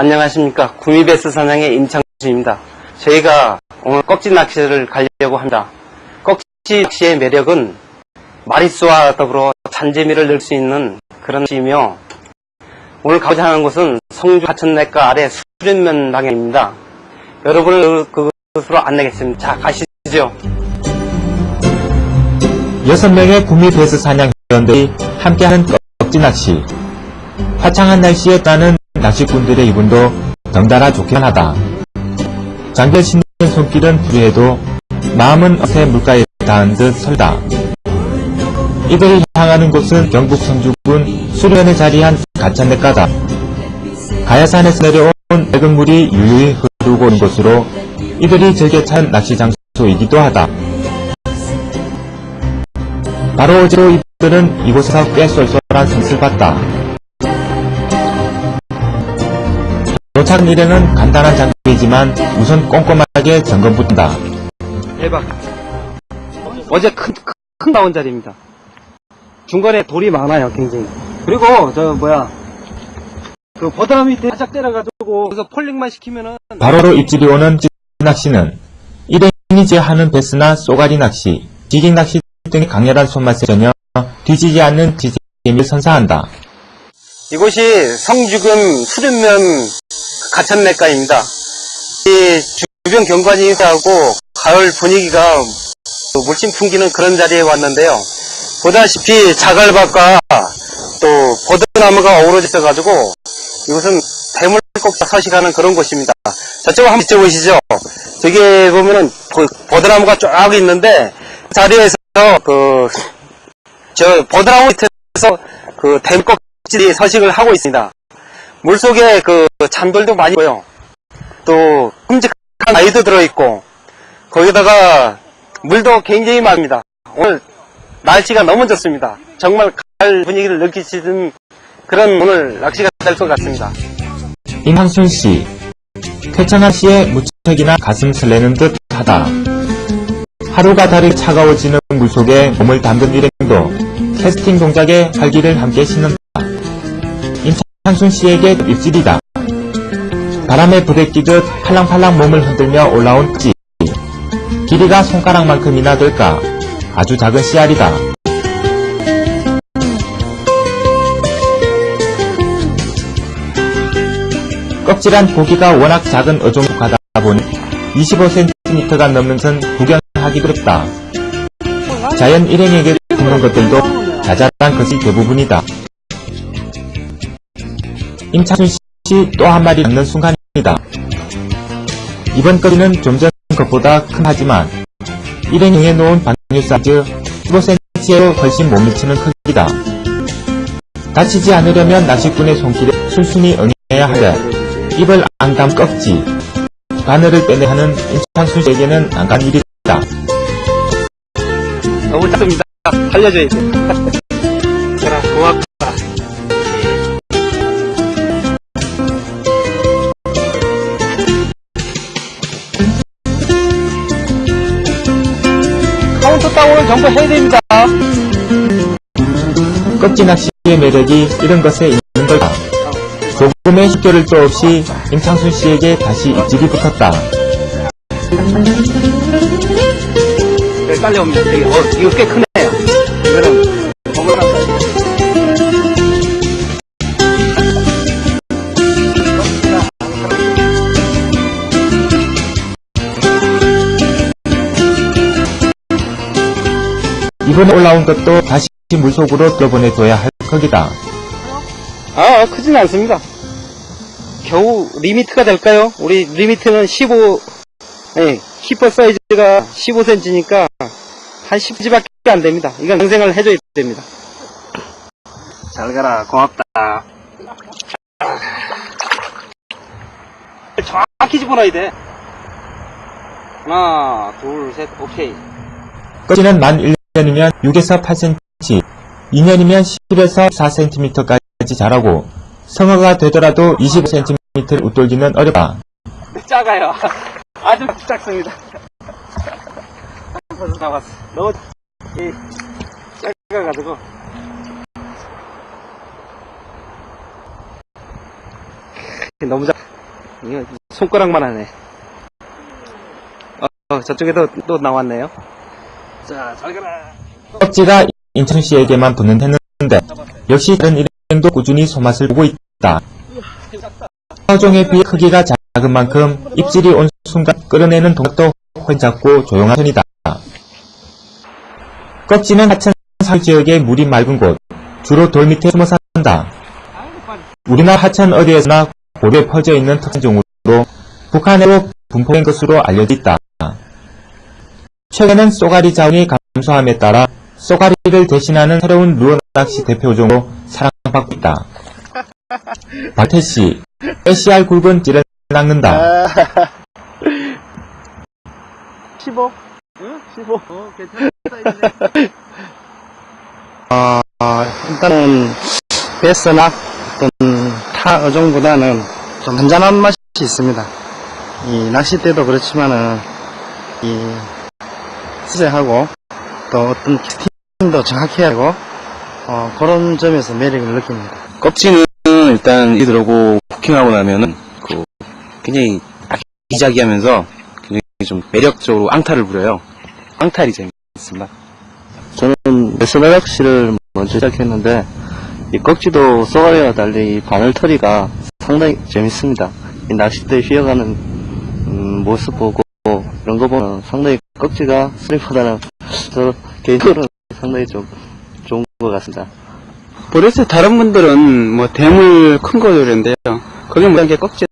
안녕하십니까. 구미베스 사냥의 임창수입니다. 저희가 오늘 꺽지 낚시를 가려고 합니다. 꺽지 낚시의 매력은 마리수와 더불어 잔재미를 넣을 수 있는 그런 낚시이며, 오늘 가고자 하는 곳은 성주 하천냇가 아래 수련면 방향입니다. 여러분을 그곳으로 안내하겠습니다. 자, 가시죠. 6명의 구미베스 사냥 회원들이 함께하는 꺽지 낚시. 화창한 날씨에 따는 낚시꾼들의 기분도 덩달아 좋기만 하다. 장결 씻는 손길은 부유해도 마음은 어새 물가에 닿은 듯 설다. 이들이 향하는 곳은 경북 성주군 수련에 자리한 가천냇가다. 가야산에서 내려온 맑은 물이 유유히 흐르고 있는 곳으로 이들이 즐겨 찾은 낚시 장소이기도 하다. 바로 어제로 이들은 이곳에서 꽤 쏠쏠한 선수를 봤다. 도착 일행은 간단한 장비이지만 우선 꼼꼼하게 점검부터다. 대박. 어제 큰 나온 자리입니다. 중간에 돌이 많아요, 굉장히. 그리고 그 버드나무 밑에 살짝 때려가지고 그래서 폴링만 시키면은 바로로 입질이 오는 낚시는 일행이 제하는 베스나 쏘가리 낚시, 지깅 낚시 등의 강렬한 손맛에 전혀 뒤지지 않는 지재미를 선사한다. 이곳이 성주군 수련면 가천냇가입니다. 이 주변 경관이 하고 가을 분위기가 물씬 풍기는 그런 자리에 왔는데요. 보다시피 자갈밭과 또 버드나무가 어우러져 있어가지고 이곳은 대물꼭 서식하는 그런 곳입니다. 저쪽을 한번 비춰보시죠. 저기 보면은 버드나무가 쫙 있는데 자리에서 저 버드나무 밑에서 대물꼭지들이 서식을 하고 있습니다. 물속에 잔돌도 많이 있고요. 또 큼직한 아이도 들어있고 거기다가 물도 굉장히 많습니다. 오늘 날씨가 너무 좋습니다. 정말 가을 분위기를 느끼시는 그런 오늘 낚시가 될 것 같습니다. 임항순씨, 쾌청한 씨의 무척이나 가슴 설레는 듯 하다. 하루가 다르게 차가워지는 물속에 몸을 담근 일행도 캐스팅 동작에 활기를 함께 싣는다. 임창순씨에게 입질이다. 바람에 부대끼듯 팔랑팔랑 몸을 흔들며 올라온 찌. 길이가 손가락만큼이나 될까. 아주 작은 씨알이다. 껍질한 고기가 워낙 작은 어종하다 보니 25cm가 넘는 선 구경하기 그렇다. 자연 일행에게 붙는 것들도 자잘한 것이 대부분이다. 임창순씨 또 한 마리 잡는 순간이다. 이번 거리는 좀 전 것보다 큰 하지만 일행 등에 놓은 방류 사이즈 15cm에도 훨씬 못 미치는 크기다. 다치지 않으려면 낚시꾼의 손길에 순순히 응해야 하되 입을 앙담 꺽지 바늘을 빼내야 하는 임창순씨에게는 안 간 일이다. 너무 작습니다. 살려줘야 돼. 그래, 고맙다. 카운트다운을 전부 해야 됩니다. 꺽지 낚시의 매력이 이런 것에 있는 걸까. 조금의 식견을 또 없이 임창순씨에게 다시 입질이 붙었다. 네, 딸려옵니다. 이거 꽤 크네요. 이거는 어머나. 이번에 올라온 것도 다시 물속으로 들어보내줘야 할 크기다. 크진 않습니다. 겨우 리미트가 될까요? 우리 리미트는 10번 사이즈가 15cm니까 한 10cm밖에 안 됩니다. 이건 경생을 해줘야 됩니다. 잘 가라. 고맙다. 정확히 집어넣어야 돼. 하나, 둘, 셋, 오케이. 꺽지는 만 1년이면 6에서 8cm, 2년이면 10에서 4cm까지 자라고 성어가 되더라도 25cm를 웃돌기는 어렵다. 작아요. 아주 작습니다. 벌써 나왔어. 너무 작아가지고 너무 작. 이거 손가락만 하네. 저쪽에도 또 나왔네요. 자, 잘 가라. 껍질가 인천씨에게만 붙는 했는데 역시 다른 일행도 꾸준히 손맛을 보고 있다. 서종에 비해 크기가 작은 만큼 입질이 온 순간 끌어내는 동작도 혼잡고 조용한 편이다. 꺽지는 하천 사유지역의 물이 맑은 곳, 주로 돌 밑에 숨어 산다. 우리나라 하천 어디에서나 고루에 퍼져 있는 특산종으로 북한으로 분포된 것으로 알려져 있다. 최근엔 쏘가리 자원이 감소함에 따라 쏘가리를 대신하는 새로운 루어 낚시 대표종으로 사랑받고 있다. 박태씨, SCR 굵은 찌를 낚는다. 15? 응? 15. 괜찮은 사이즈네. 일단은 베스나 어떤 타 어종보다는 좀 잔잔한 맛이 있습니다. 이 낚싯대도 그렇지만은 이 수제하고 또 어떤 캐스팅도 정확히 하고 그런 점에서 매력을 느낍니다. 껍질은 일단 이들하고 후킹하고 나면은 굉장히 아기자기하면서 굉장히 좀 매력적으로 앙탈을 부려요. 앙탈이 재밌습니다. 저는 메스나 낚시를 먼저 시작했는데 이 꺽지도 쏘가리와 달리 이 바늘털이가 상당히 재밌습니다. 이 낚싯대 휘어가는 모습 보고 이런 거 보면 상당히 꺽지가 스링보다는 저 개인적으로 상당히 좀 좋은 것 같습니다. 보레스 다른 분들은 뭐 대물 큰 거 그랬는데요. 거기 뭐게 꺽지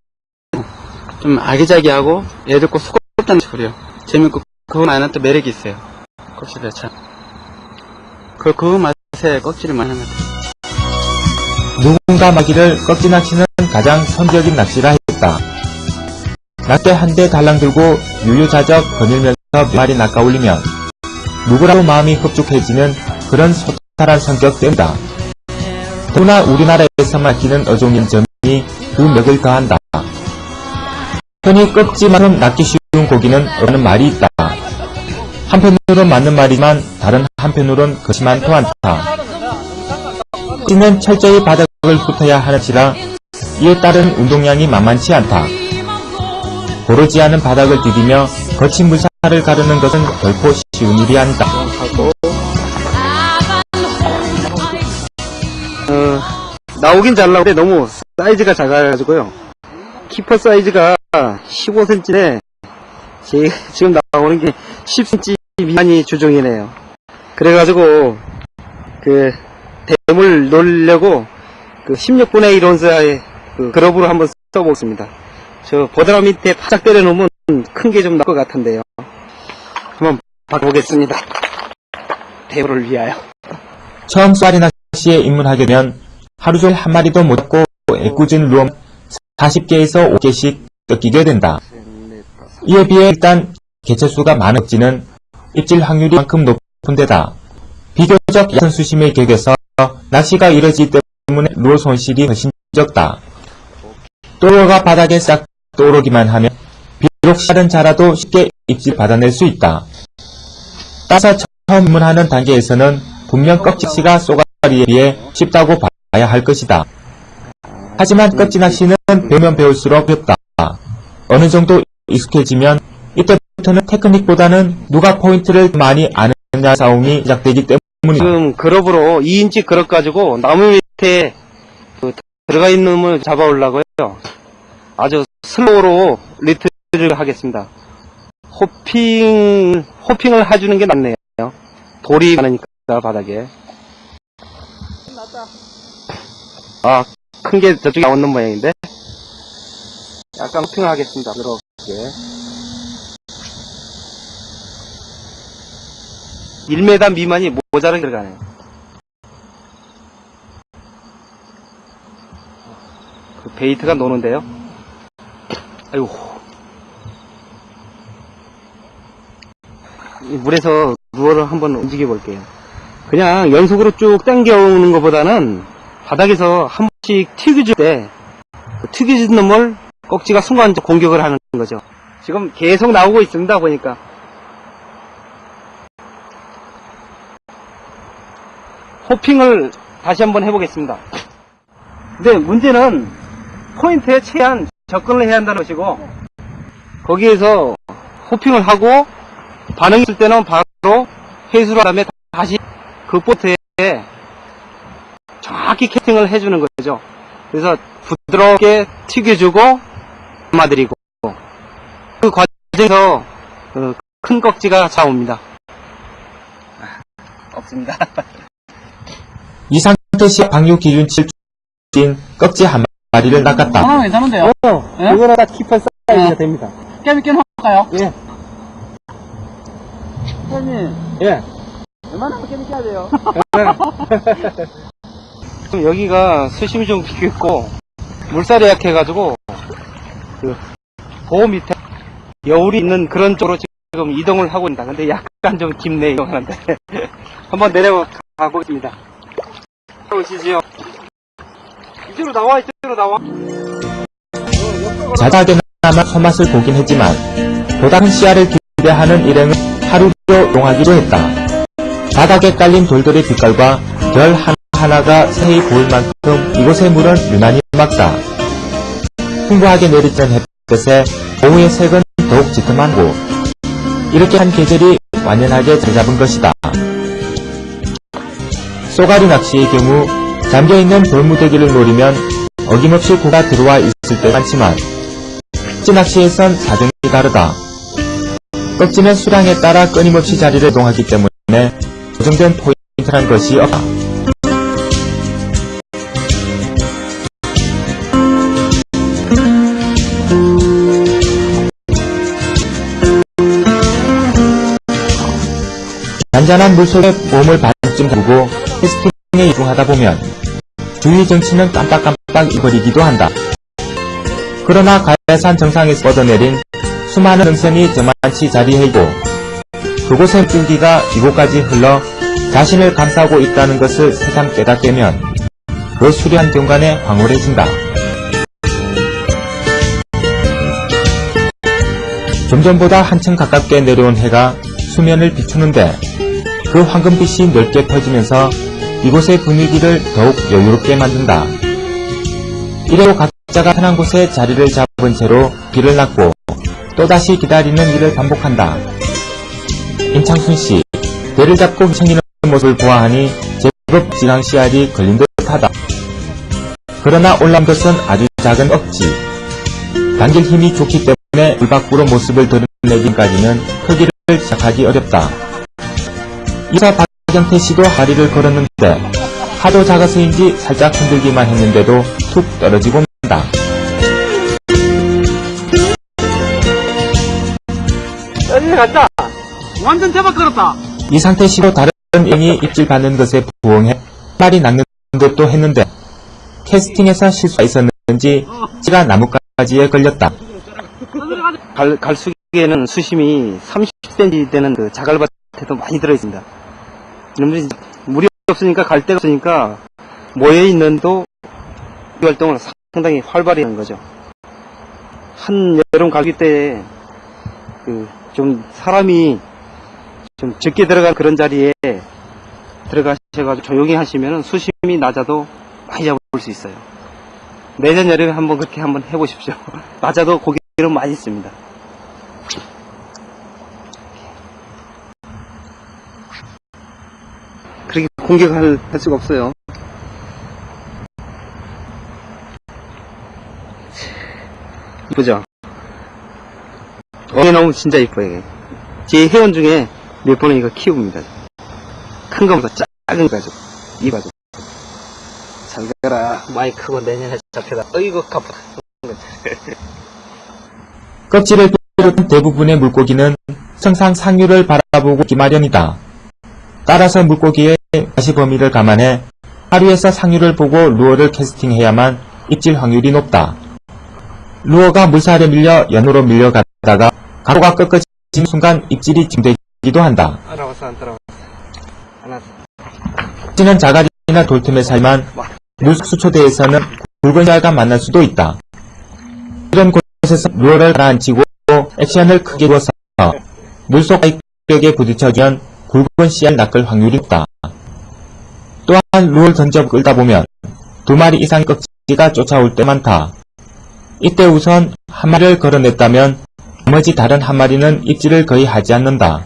좀 아기자기하고 얘들 꼭 수컷단지 그래요. 재밌고 그거 안에 또 매력이 있어요. 꺽지가 참. 그 맛에 꺽지를 많이 하는 것 같아요. 누군가 말기를 꺽지 낚시는 가장 선적인 낚시라 했다. 낚대 한 대 달랑 들고 유유자적 거닐면서 몇 마리 낚아올리면 누구라도 마음이 흡족해지는 그런 소탈한 성격 때문이다. 더구나 우리나라에서 맡기는 어종인 점이 그 맥을 더한다. 흔히 꺽지만큼 낚기 쉬운 고기는 없는 말이 있다. 한편으로는 맞는 말이지만 다른 한편으로는 그렇지 많도 않다. 꺽지는 철저히 바닥을 붙어야 하는지라 이에 따른 운동량이 만만치 않다. 고르지 않은 바닥을 디디며 거친 물살을 가르는 것은 결코 쉬운 일이 아니다. 나오긴 잘 나오는데 너무 사이즈가 작아가지고요. 키퍼 사이즈가 15cm인데 지금 나오는 게 10cm 미만이 주종이네요. 그래가지고 그 대물 놓으려고 그 16분의 1 온스의 그 그럽으로 한번 써보겠습니다. 저 보드라 밑에 바짝 때려놓으면 큰 게 좀 나올 것 같은데요. 한번 바꿔보겠습니다. 대물을 위하여. 처음 쏘가리 낚시에 입문하게 되면 하루 종일 한 마리도 못 잡고 애꿎은 루어 40개에서 5개씩 뜯기게 된다. 이에 비해 일단 개체수가 많은 꺽지는 입질 확률이 만큼 높은 데다 비교적 얕은 수심의 격에서 낚시가 이뤄지기 때문에 루어 손실이 훨씬 적다. 또로가 바닥에 싹 떠오르기만 하면 비록 씨알은 자라도 쉽게 입질 받아낼 수 있다. 따라서 처음 입문하는 단계에서는 분명 꺽지낚시가 쏘가리에 비해 쉽다고 봐야 할 것이다. 하지만 꺽지 낚시는 배우면 배울수록 어렵다. 어느 정도 익숙해지면 이때부터는 테크닉보다는 누가 포인트를 많이 아느냐 싸움이 시작되기 때문이다. 지금 그럽으로 2인치 그럽 가지고 나무 밑에 들어가 있는 놈을 잡아오려고요. 아주 슬로우로 리트를 하겠습니다. 호핑을 해주는 게 낫네요. 돌이 많으니까 바닥에. 큰 게 저쪽에 나오는 모양인데 약간 호핑을 하겠습니다. 이렇게 1m 미만이 모자르게 들어가네요. 그 베이트가 노는데요. 아이고, 이 물에서 루어를 한번 움직여 볼게요. 그냥 연속으로 쭉 당겨오는 것보다는 바닥에서 한 번씩 튀겨줄 때 그 튀겨진 놈을 꺽지가 순간적으로 공격을 하는 거죠. 지금 계속 나오고 있습니다. 보니까 호핑을 다시 한번 해보겠습니다. 근데 문제는 포인트에 최한 접근을 해야 한다는 것이고, 거기에서 호핑을 하고 반응이 있을 때는 바로 회수를 한 다음에 다시 그 보트에 정확히 캐스팅을 해주는 거죠. 그래서 부드럽게 튀겨주고 담아드리고, 그 과정에서 큰 꺽지가 나옵니다. 없습니다. 이 상태시 방류 기준치를 뛴 꺽지 한 마리를 낚았다. 하나 괜찮은데요? 이거는 딱 킵한 사이즈가 됩니다. 깨비 깨는 할까요? 예. 사장님, 예. 웬만하면 깨비 깨야 돼요. 지금 여기가 수심이 좀 깊고 물살이 약해가지고 그 보호 밑에 여울이 있는 그런 쪽으로 지금 이동을 하고 있다. 근데 약간 좀 깊네 이동하는데 한번 내려가 보겠습니다. 오시죠. 이쪽으로 나와, 이쪽으로 나와. 자작에나마 손맛을 보긴 했지만 보다 큰 씨알을 기대하는 일행은 하루도 용하기도 했다. 바닥에 깔린 돌들의 빛깔과 별 하나하나가 새이 보일 만큼 이곳의 물은 유난히 맑다. 풍부하게 내리쬐는 햇볕에 오후의 색은 더욱 짙음하고 이렇게 한 계절이 완연하게 자리잡은 것이다. 쏘가리 낚시의 경우 잠겨있는 돌무더기를 노리면 어김없이 고가 들어와 있을 때가 많지만 꺽지 낚시에선 사정이 다르다. 꺽지는 수량에 따라 끊임없이 자리를 이동하기 때문에 고정된 포인트란 것이 없다. 잔잔한 물속에 몸을 반쯤 담그고 캐스팅에 이동하다 보면 주위 정치는 깜빡깜빡 잊어버리기도 한다. 그러나 가야산 정상에서 뻗어내린 수많은 능선이 저만치 자리해있고 그곳의 줄기가 이곳까지 흘러 자신을 감싸고 있다는 것을 새삼 깨닫게면 그 수려한 경관에 황홀해진다. 좀 전보다 한층 가깝게 내려온 해가 수면을 비추는데 그 황금빛이 넓게 퍼지면서 이곳의 분위기를 더욱 여유롭게 만든다. 이래로 각자가 편한 곳에 자리를 잡은 채로 비를 낚고 또다시 기다리는 일을 반복한다. 임창순씨, 배를 잡고 휘청이는 모습을 보아하니 제법 지강 씨알이 걸린 듯하다. 그러나 올라온 것은 아주 작은 꺽지. 당길 힘이 좋기 때문에 물 밖으로 모습을 드러내기까지는 크기를 시작하기 어렵다. 이사 박영태 씨도 다리를 걸었는데 하도 작아서인지 살짝 흔들기만 했는데도 툭 떨어지고 만다. 갔다. 완전 대박 걸었다. 이 상태 씨도 다른 인이 입질 받는 것에 부응해 말이 낚는 듯도 했는데 캐스팅에서 실수가 있었는지 찌가 나뭇가지에 걸렸다. 갈수기에는 수심이 30cm 되는 그 자갈밭에도 많이 들어있습니다. 이놈들이 물이 없으니까 갈 데가 없으니까 모여있는 도 활동을 상당히 활발히 하는 거죠. 한 여름 갈기 때에 좀 사람이 좀 적게 들어간 그런 자리에 들어가셔가지고 조용히 하시면 수심이 낮아도 많이 잡을 수 있어요. 내년 여름에 한번 그렇게 한번 해보십시오. 낮아도 고기는 많이 있습니다. 그렇게 공격할 수가 없어요. 이쁘죠? 어게 너무 진짜 이뻐요. 제 회원 중에 몇 번은 이거 키웁니다. 큰 거보다 작은 거 가지고 이 가지고 잘 가라. 많이 크고 내년에 잡혀다. 어이구 가쁘다. 껍질을 비롯한 대부분의 물고기는 항상 상류를 바라보고 있기 마련이다. 따라서 물고기의 가시 범위를 감안해 하류에서 상류를 보고 루어를 캐스팅해야만 입질 확률이 높다. 루어가 물살에 밀려 연으로 밀려가다가 가로가 꺾어진 순간 입질이 진되기도 한다. 따라왔어 안 따라왔어? 안 왔어. 찌는 자갈이나 돌틈에 살만 물수초대에서는 굵은 씨알과 만날 수도 있다. 이런 곳에서 루어를 가라앉히고 액션을 크게 주어서 물속 벽에 부딪혀주면 굵은 씨알 낚을 확률이 높다. 또한 루어를 던져 끌다 보면 2마리 이상의 꺽지가 쫓아올 때 많다. 이때 우선 한 마리를 걸어냈다면 나머지 다른 한 마리는 입질을 거의 하지 않는다.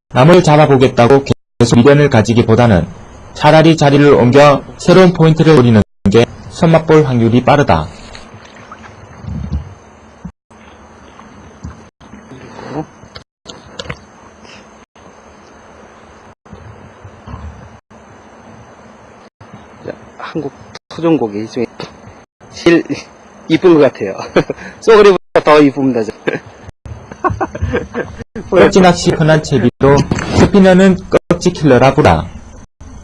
남을 잡아보겠다고 계속 미련을 가지기보다는 차라리 자리를 옮겨 새로운 포인트를 노리는 게 손맛볼 확률이 빠르다. 한국 토종고기 중에 제일 이쁜 것 같아요. 쏘그리보다 더 이쁩니다. 꺽지낚시 흔한 채비도 스피너는 꺽지 킬러라 부르다.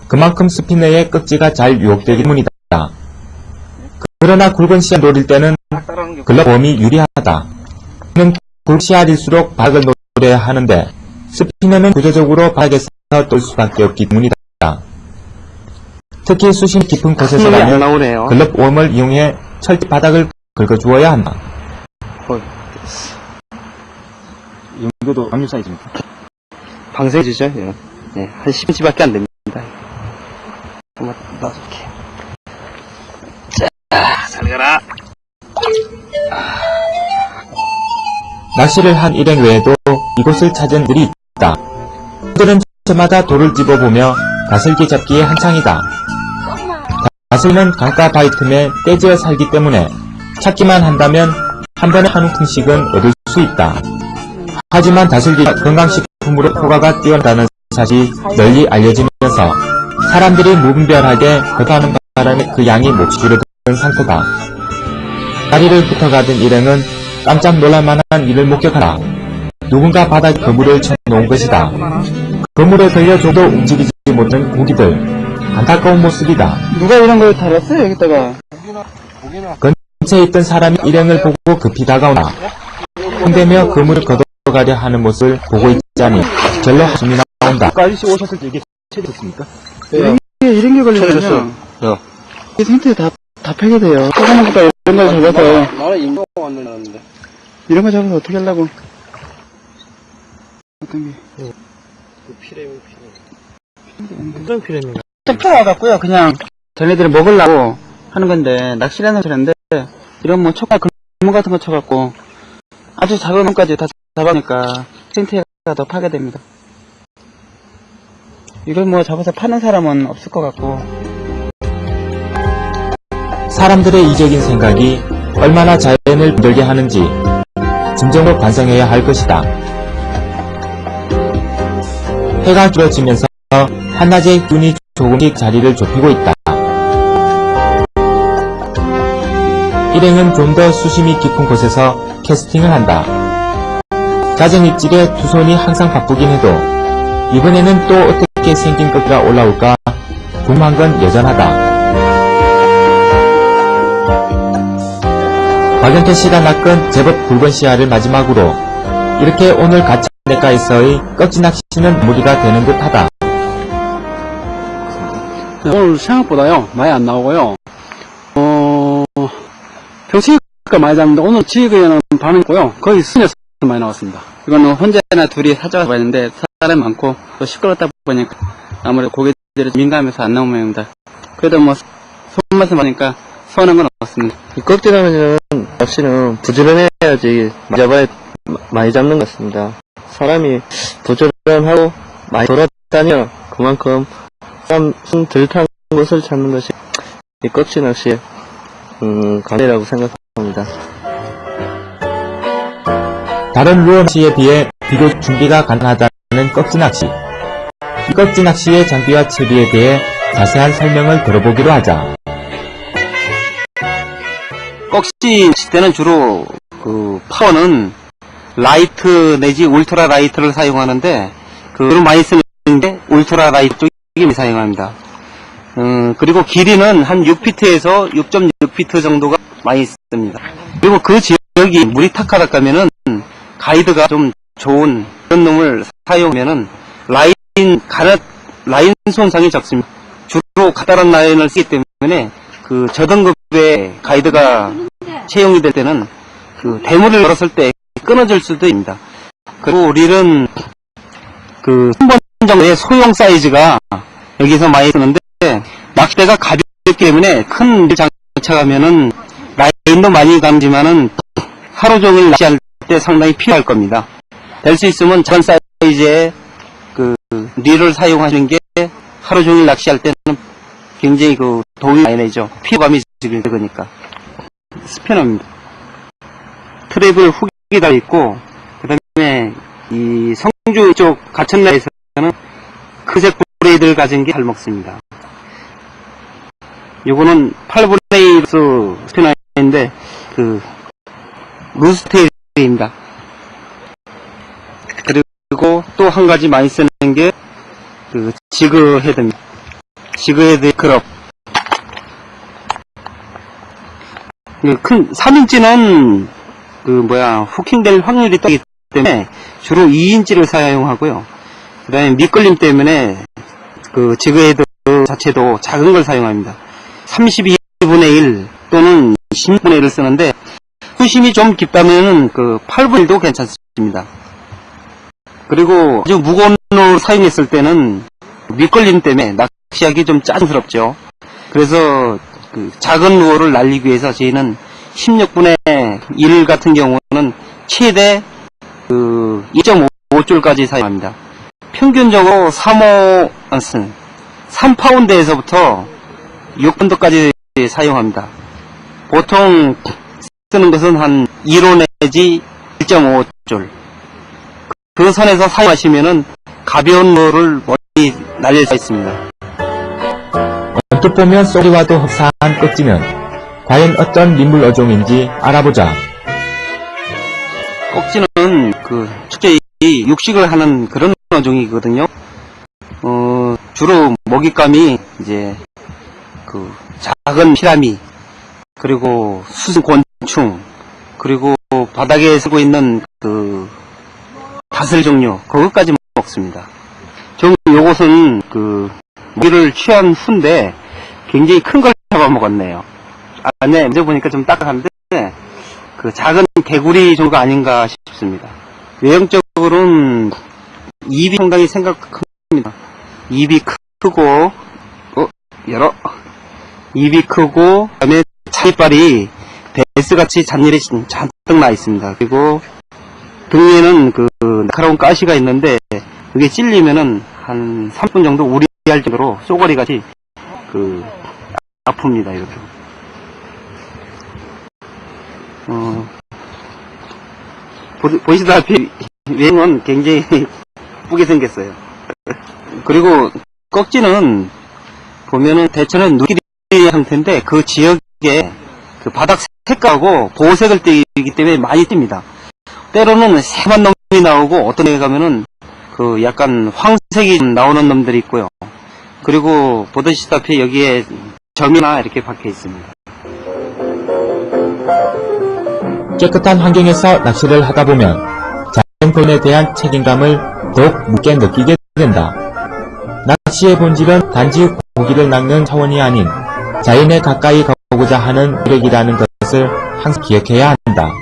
그만큼 스피너의 꺽지가 잘 유혹되기 때문이다. 그러나 굵은 씨알 노릴 때는 글러웜이 유리하다. 는 굵은 씨알일수록 바닥을 노려야 하는데 스피너는 구조적으로 바닥에서 뜰 수밖에 없기 때문이다. 특히 수심 깊은 곳에서라면 나오네요. 글럽웜을 이용해 철제 바닥을 긁어주어야 한다. 이거도 방류 사이즈입니까? 방생지죠? 예. 네, 한 10cm밖에 안 됩니다. 한번 놔줄게. 자, 잘 가라. 낚시를 한 일행 외에도 이곳을 찾은 들이 있다. 그들은 저마다 돌을 집어보며 다슬기 잡기에 한창이다. 다슬기는 강가 바위 틈에 떼지어 살기 때문에 찾기만 한다면 한 번에 한 움큼씩은 얻을 수 있다. 하지만 다슬기가 건강식품으로 효과가 뛰어나다는 사실이 널리 알려지면서 사람들이 무분별하게 거부하는 바람에 그 양이 몹시 줄어든 상태다. 다리를 붙어가던 일행은 깜짝 놀랄만한 일을 목격하다. 누군가 바닥에 그물을 쳐놓은 것이다. 그물에 걸려 좀도 움직이지 못한 고기들. 안타까운 모습이다. 누가 이런 걸 달았어요, 여기다가? 근처에 있던 사람이 일행을 보고 급히 다가오나 손대며 그물을 걷어가려 하는 모습을 보고 있자니 절로 한숨이 나온다. 아저씨 오셨을 때 이게 체리됐습니까? 이런 게 걸리면요. 이 상태에 다 패게 돼요. 소금부터 이런 걸 잡아서. 나는 인공 왔는데. 이런 거 잡아서 어떻게 하려고? 어떤 게? 어떤 필요입니까? 쫓아와갖고요, 그냥. 쟤네들이 먹으려고 하는 건데, 낚시라는 소리인데, 이런 뭐 촉각, 그물 같은 거 쳐갖고, 아주 작은 놈까지 다 잡아니까, 생태가 더 파괴됩니다. 이걸 뭐 잡아서 파는 사람은 없을 것 같고. 사람들의 이적인 생각이 얼마나 자연을 힘들게 하는지 진정으로 반성해야 할 것이다. 해가 길어지면서 한낮의 눈이 조금씩 자리를 좁히고 있다. 일행은 좀 더 수심이 깊은 곳에서 캐스팅을 한다. 잦은 입질에 두 손이 항상 바쁘긴 해도 이번에는 또 어떻게 생긴 것가 올라올까 궁금한 건 여전하다. 박영태 씨가 낚은 제법 굵은 씨알을 마지막으로 이렇게 오늘 가창내가에서의 꺽지 낚시는 마무리가 되는 듯하다. 오늘 생각보다요 많이 안 나오고요. 평소에가 많이 잡는데 오늘 지역에는 밤이 있고요. 거의 순에서 많이 나왔습니다. 이거는 혼자나 둘이 사자가 있는데 사람이 많고 또 시끄럽다 보니까 아무래도 고기들이 민감해서 안 나온 모양입니다. 그래도 뭐 손맛을 보니까 서운한 건 없습니다. 이 꺽지라면 낚시는 부지런해야지 많이 잡는 것 같습니다. 사람이 부지런하고 많이 돌아다니면 그만큼 손 덜 탄 곳을 찾는 것이 이 꺽지 낚시의 관이라고 생각합니다. 다른 루어 낚시에 비해 비교적 준비가 가능하다는 꺽지 낚시. 이 꺽지 낚시의 장비와 채비에 대해 자세한 설명을 들어보기로 하자. 꺽지 칠 때는 주로 그 파워는 라이트 내지 울트라 라이트를 사용하는데 그를 많이 쓰는 게 울트라 라이트 쪽이 사용합니다. 그리고 길이는 한 6피트에서 6.6피트 정도가 많이 씁니다. 그리고 그 지역이 물이 탁하다 하면은 가이드가 좀 좋은 그런 놈을 사용하면은 라인 손상이 적습니다. 주로 가다란 라인을 쓰기 때문에 그 저등급의 가이드가 채용이 될 때는 그 대물을 걸었을 때 끊어질 수도 있습니다. 그리고 릴은 그 3번 정도의 소형 사이즈가 여기서 많이 쓰는데 낚싯대가 가볍기 때문에 큰 릴 장착하면은 개인도 많이 감지만은 하루 종일 낚시할 때 상당히 필요할 겁니다. 될 수 있으면 작은 사이즈의 그 릴을 사용하시는 게 하루 종일 낚시할 때는 굉장히 그 도움이 많이 되죠. 피로감이 적으니까. 스피너입니다. 트랩을 훅이 달려있고, 그 다음에 이 성주 쪽 가천라에서는 크색 브레이드를 가진 게 잘 먹습니다. 요거는 8분의 1 스피너인데, 그, 루스테일입니다. 그리고 또 한 가지 많이 쓰는 게, 그, 지그 헤드입니다. 지그 헤드 클럽. 큰 3인치는 후킹될 확률이 떠기 때문에 주로 2인치를 사용하고요. 그 다음에 미끌림 때문에 그 지그헤드 자체도 작은 걸 사용합니다. 32분의 1 또는 16분의 1을 쓰는데 수심이 좀 깊다면은 그 8분의 1도 괜찮습니다. 그리고 아주 무거운 로 사용했을 때는 미끌림 때문에 낚시하기 좀 짜증스럽죠. 그래서 그 작은 루어를 날리기 위해서 저희는 16분의 1 같은 경우는 최대 그 2.5줄까지 사용합니다. 평균적으로 3파운드에서부터 6파운드까지 사용합니다. 보통 쓰는 것은 한 1호 내지 1.5줄. 그 선에서 사용하시면은 가벼운 루어를 멀리 날릴 수 있습니다. 언뜻 보면 쏘리와도 흡사한 꺽지는 과연 어떤 민물 어종인지 알아보자. 꺽지는 그 첫째 육식을 하는 그런 어종이거든요. 주로 먹잇감이 이제 그 작은 피라미, 그리고 수중 곤충, 그리고 바닥에 쓰고 있는 그 다슬 종류, 그것까지 먹습니다. 좀 요것은 그 먹이를 취한 후인데 굉장히 큰 걸 잡아먹었네요. 안에 만져보니까 좀 딱딱한데 그 작은 개구리 정도가 아닌가 싶습니다. 외형적으로는 입이 상당히 큽니다. 입이 크고 입이 크고 그다음에 차이빨이 베이스같이 잔일이 잔뜩 나 있습니다. 그리고 등에는 그 날카로운 가시가 있는데 그게 찔리면은 한 3분 정도 우리할 정도로 쏘가리같이 그 아픕니다. 이렇게. 보시다시피 외형은 굉장히 예쁘게 생겼어요. 그리고 꺽지는 보면은 대체는 누끼리 형태인데 그 지역에 그 바닥 색깔하고 보호색을 띠기 때문에 많이 뜹니다. 때로는 새만 놈이 나오고 어떤 데 가면은 그 약간 황색이 나오는 놈들이 있고요. 그리고 보시다시피 여기에 점이나 이렇게 박혀 있습니다. 깨끗한 환경에서 낚시를 하다 보면 자연 표현에 대한 책임감을 더욱 묻게 느끼게 된다. 낚시의 본질은 단지 고기를 낚는 차원이 아닌 자연에 가까이 가보고자 하는 노력이라는 것을 항상 기억해야 한다.